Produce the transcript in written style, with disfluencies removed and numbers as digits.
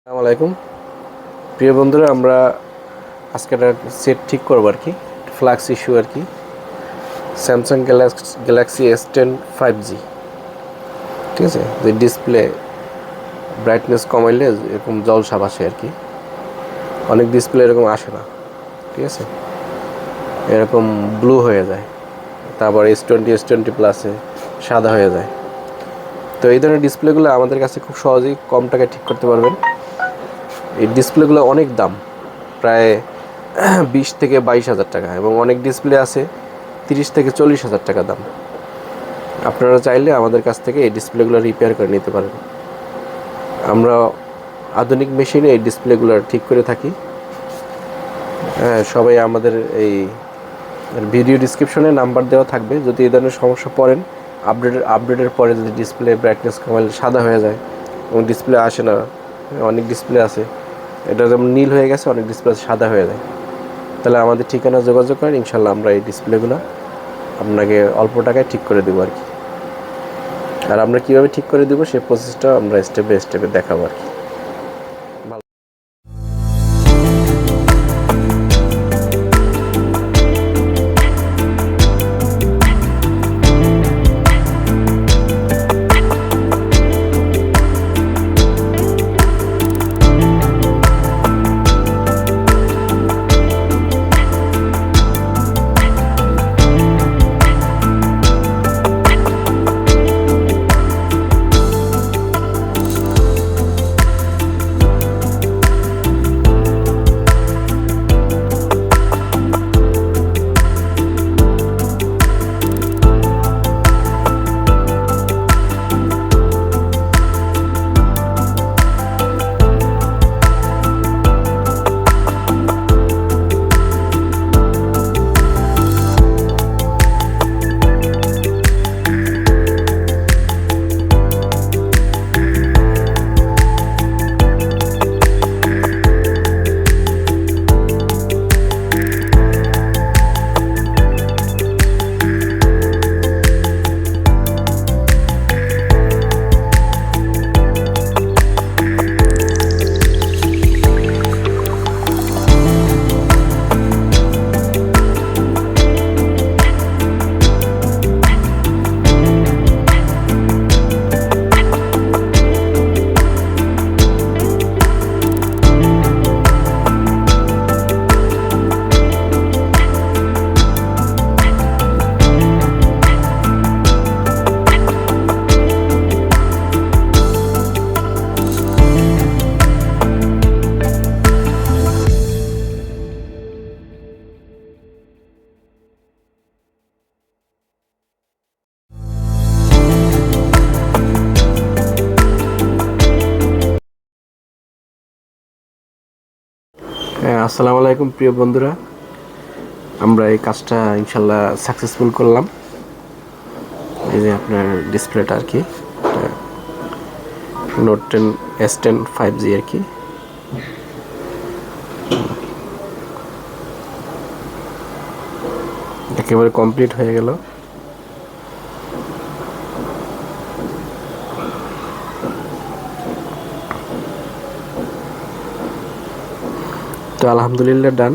আসসালামু আলাইকুম প্রিয় বন্ধুরা, আমরা আজকে একটা সেট ঠিক করবো আর কি, ফ্লাক্স ইস্যু আর কি। স্যামসাং গ্যালাক্সি S10 5G, ঠিক আছে। যে ডিসপ্লে ব্রাইটনেস কমাইলে এরকম জলসাপ আসে আর কি, অনেক ডিসপ্লে এরকম আসে না, ঠিক আছে, এরকম ব্লু হয়ে যায়। তারপর S20 প্লাসে সাদা হয়ে যায়। তো এই ধরনের ডিসপ্লেগুলো আমাদের কাছে খুব সহজেই কম টাকায় ঠিক করতে পারবেন। এই ডিসপ্লেগুলো অনেক দাম, প্রায় 20 থেকে 22 হাজার টাকা, এবং অনেক ডিসপ্লে আছে 30 থেকে 40 হাজার টাকা দাম। আপনারা চাইলে আমাদের কাছ থেকে এই ডিসপ্লেগুলো রিপেয়ার করে নিতে পারেন। আমরা আধুনিক মেশিনে এই ডিসপ্লেগুলো ঠিক করে থাকি। সবাই আমাদের এই ভিডিও ডিসক্রিপশনে নাম্বার দেওয়া থাকবে। যদি এই ধরনের সমস্যা পড়েন, আপডেটের পরে যদি ডিসপ্লে ব্রাইটনেস কমাইলে সাদা হয়ে যায় এবং ডিসপ্লে আসে না, অনেক ডিসপ্লে আছে এটা যেমন নীল হয়ে গেছে, অনেক ডিসপ্লে সাদা হয়ে যায়, তাহলে আমাদের ঠিকানা যোগাযোগ করেন। ইনশাল্লাহ আমরা এই ডিসপ্লেগুলো আপনাকে অল্প টাকায় ঠিক করে দেবো আর কি। আর আমরা কীভাবে ঠিক করে দেবো সেই প্রসেসটা আমরা স্টেপ বাই স্টেপে দেখাবো আর কি। আসসালামু আলাইকুম প্রিয় বন্ধুরা, আমরা এই কাজটা ইনশাল্লাহ সাকসেসফুল করলাম। এই যে আপনার ডিসপ্লেটা আর কি, নোট 10 S10 5G আর কি। একেবারে কমপ্লিট হয়ে গেল। তো আলহামদুলিল্লাহ ডান।